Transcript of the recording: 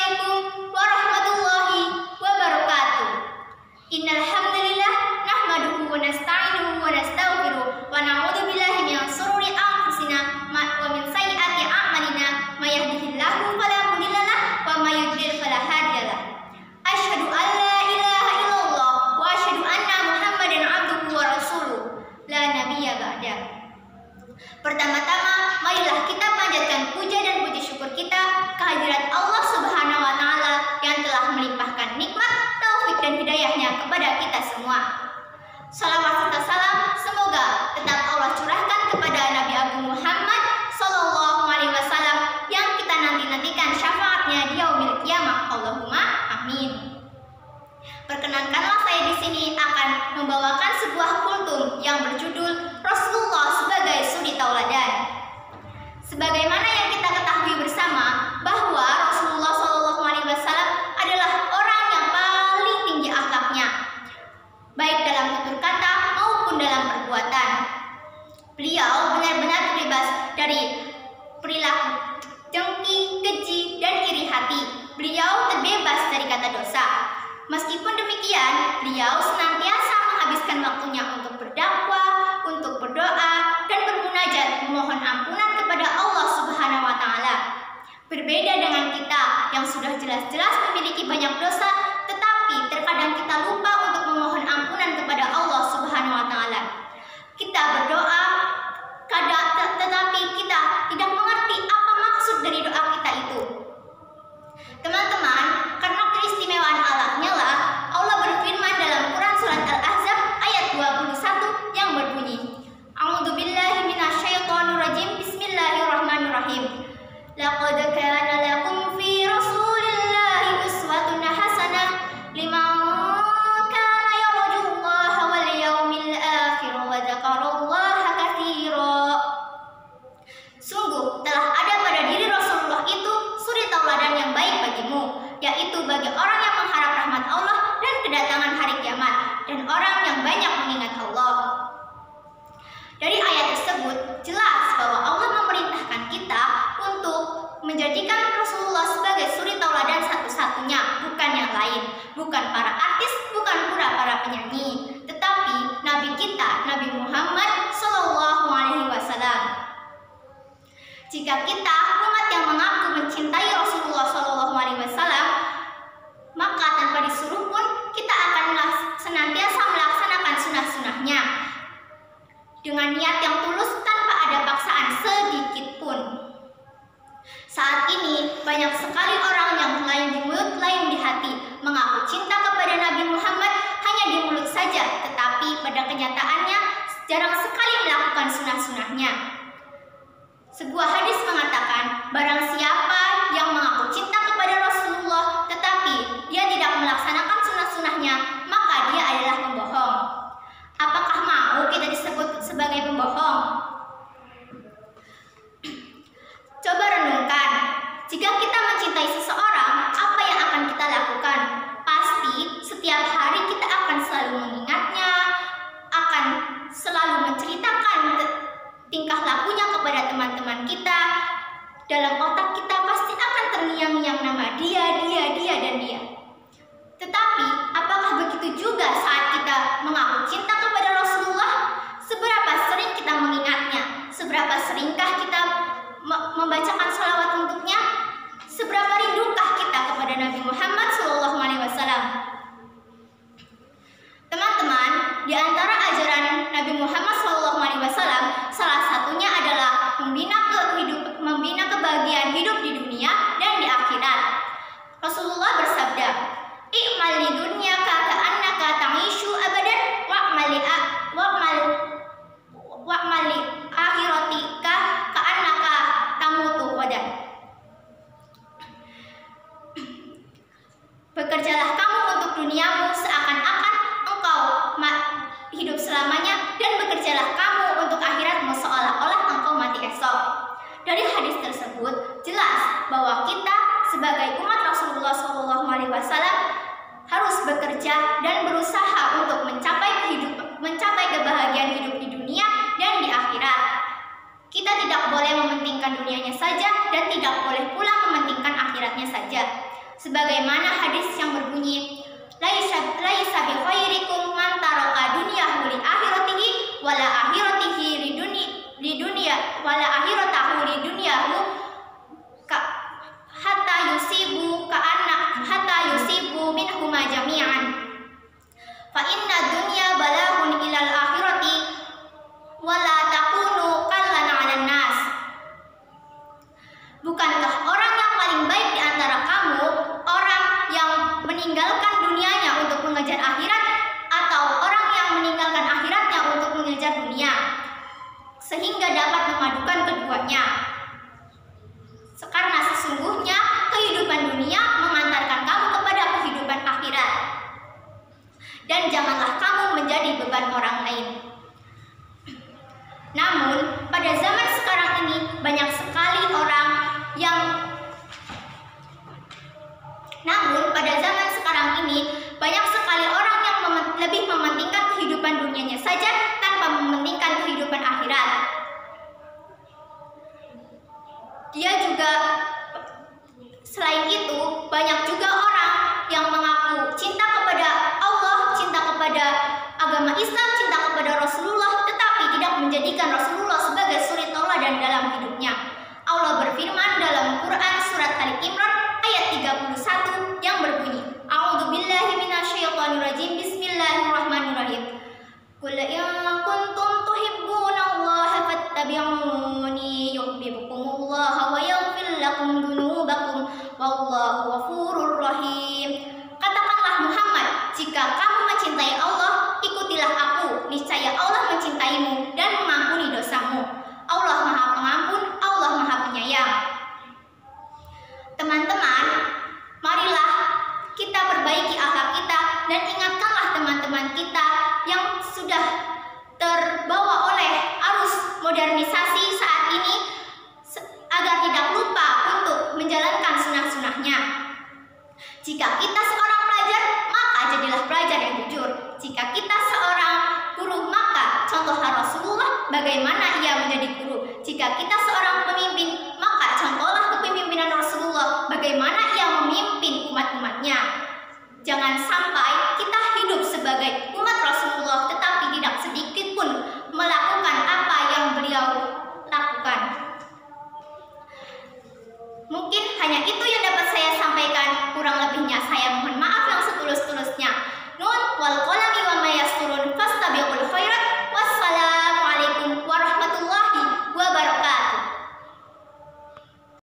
Assalamualaikum warahmatullahi wabarakatuh. Innal hamdalillah nahmaduhu wa nasta'inuhu wa nastaghfiruh wa na'udzu billahi min shururi anfusina wa min sayyiati a'malina may yahdihillahu fala mudilla lahu wa may yudlil fala hadiya lahu. Asyhadu an la ilaha illallah wa asyhadu anna Muhammadan abduhu wa rasuluh la nabiyya ba'da. Pertama-tama marilah kita panjatkan puja dan puji syukur kita kehadirat Allah Subhanahu wa taala yang telah melimpahkan nikmat, taufik dan hidayahnya kepada kita semua. Salawat serta salam semoga tetap Allah curahkan kepada Nabi Agung Muhammad sallallahu alaihi wasallam yang kita nanti-nantikan syafaatnya di yaumil qiyamah. Allahumma amin. Perkenankanlah saya di sini akan membawakan sebuah kultum yang berjudul Rasulullah sebagai suri tauladan. Sebagaimana yang kita ketahui bersama bahwa Rasulullah SAW adalah orang yang paling tinggi akhlaknya, baik dalam tutur kata maupun dalam perbuatan. Beliau benar-benar terbebas dari perilaku dengki, keji, dan iri hati. Beliau terbebas dari kata dosa. Meskipun demikian, beliau senantiasa menghabiskan waktunya untuk berdakwah, untuk berdoa, dan bermunajat memohon ampunan kepada Allah Subhanahu wa taala. Berbeda dengan kita yang sudah jelas-jelas memiliki banyak dosa, tetapi terkadang kita lupa untuk memohon ampunan kepada Allah Subhanahu wa taala. Kita berdoa, tetapi kita tidak mengerti apa maksud dari doa kita itu. Teman-teman, karena keistimewaan Allahnya lah, Allah berfirman dalam Quran surat Al-Ahzab ayat 21 yang berbunyi, A'udzubillahi minasyaitonirrajim, Bismillahirrahmanirrahim. Laqad kana lakum fi Rasulillahi uswatun hasanah liman kana yarjullaha wal yawmil akhir wa dzakarallaha katsira. Sungguh telah ada pada diri Rasulullah itu suri tauladan yang baik bagimu, yaitu bagi orang yang mengharap rahmat Allah dan kedatangan hari kiamat, dan orang yang banyak mengingat Allah. Dari ayat tersebut jelas bahwa Allah memerintahkan kita untuk menjadikan Rasulullah sebagai suri tauladan satu-satunya, bukan yang lain, bukan para artis, bukan pula para penyanyi, tetapi Nabi kita, Nabi Muhammad Sallallahu Alaihi Wasallam. Jika kita umat yang mengaku mencintai Rasulullah Sallallahu Alaihi Wasallam, maka tanpa disuruh pun kita akan senantiasa melaksanakan sunnah-sunnahnya dengan niat yang tulus tanpa ada paksaan sedikit pun. Saat ini banyak sekali orang yang lain di mulut, lain di hati, mengaku cinta kepada Nabi Muhammad hanya di mulut saja, tetapi pada kenyataannya jarang sekali melakukan sunnah-sunnahnya. Sebuah hadis mengatakan, barang siapa yang mengaku cinta kepada Rasulullah tetapi dia tidak melaksanakan sunnah-sunnahnya, maka dia adalah pembohong. Apakah mau kita disebut sebagai pembohong? Coba renungkan, jika kita mencintai seseorang, apa yang akan kita lakukan? Pasti setiap hari kita akan selalu mengingatnya, akan selalu menceritakan tingkah lakunya kepada teman-teman kita. Dalam otak kita pasti akan terngiang-ngiang nama dia, dan dia. Tetapi, apakah begitu juga saat kita mengaku cinta kepada Rasulullah? Seberapa sering kita mengingatnya? Seberapa seringkah kita membacakan salawat untuknya? Seberapa rindukah kita kepada Nabi Muhammad SAW? Teman-teman, di antara ajaran Nabi Muhammad SAW, salah satunya adalah membina kebahagiaan hidup di dunia dan di akhirat. Rasulullah bersabda, "I'mal li dunyaka ka'annaka ta'ishu abadan wa'mal li akhiratika ka'annaka tamutu ghadan." Bekerjalah kamu untuk duniamu seakan-akan engkau hidup selamanya, dan bekerjalah kamu untuk akhiratmu seolah-olah engkau mati esok. Dari hadis tersebut jelas bahwa kita sebagai umat Rasulullah SAW harus bekerja dan berusaha untuk mencapai kebahagiaan hidup di dunia dan di akhirat. Kita tidak boleh mementingkan dunianya saja dan tidak boleh pula mementingkan akhiratnya saja. Sebagaimana hadis yang berbunyi, laisa bi khairikum man taraka dunyahu li akhiratihi wala akhiratihi li dunya wala akhiratahu li dunyahu hatta yusibu minhuma jami'an. Fa inna dunya balahun ilal akhirati wala takunu kallan 'alan nas. Bukankah orang yang paling baik di antara kamu orang yang meninggalkan dunianya untuk mengejar akhirat, atau orang yang meninggalkan akhiratnya untuk mengejar dunia, sehingga dapat memadukan keduanya? Karena sesungguhnya kehidupan dunia mengantarkan kamu kepada kehidupan akhirat. Dan janganlah kamu menjadi beban orang lain. Namun, pada zaman sekarang ini banyak sekali orang yang lebih mementingkan kehidupan dunianya saja tanpa mementingkan kehidupan akhirat. Dia juga selain itu banyak juga orang yang mengaku cinta kepada Allah, cinta kepada agama Islam, cinta kepada Rasulullah, tetapi tidak menjadikan Rasulullah sebagai suri tauladan dalam hidupnya. Allah berfirman dalam Quran surat Ali Imran ayat 31 yang berbunyi, A'udzubillahi minasyaitonirrajim, Bismillahirrahmanirrahim. Qul in kuntum tuhibbunallaha fattabi'uni yuhibbukumullah wa yaghfir lakum dzunubakum wallahu ghafurur rahim. Katakanlah Muhammad, jika kamu mencintai Allah, ikutilah aku, niscaya Allah mencintaimu dan mengampuni dosamu. Allah Maha Pengampun, Allah Maha Penyayang. Teman-teman, marilah kita perbaiki akhlak kita dan ingatkanlah teman-teman kita yang sudah terbawa oleh arus modernisasi saat ini agar tidak lupa untuk menjalankan sunnah-sunnahnya. Jika kita seorang pelajar, maka jadilah pelajar yang jujur. Jika kita seorang guru, maka contohlah Rasulullah bagaimana ia menjadi guru. Jika kita seorang pemimpin, maka contohlah kepemimpinan Rasulullah bagaimana ia memimpin umat-umatnya. Jangan sampai kita hidup sebagai umat Rasulullah tetapi tidak sedikit pun melakukan apa yang beliau lakukan. Mungkin hanya itu yang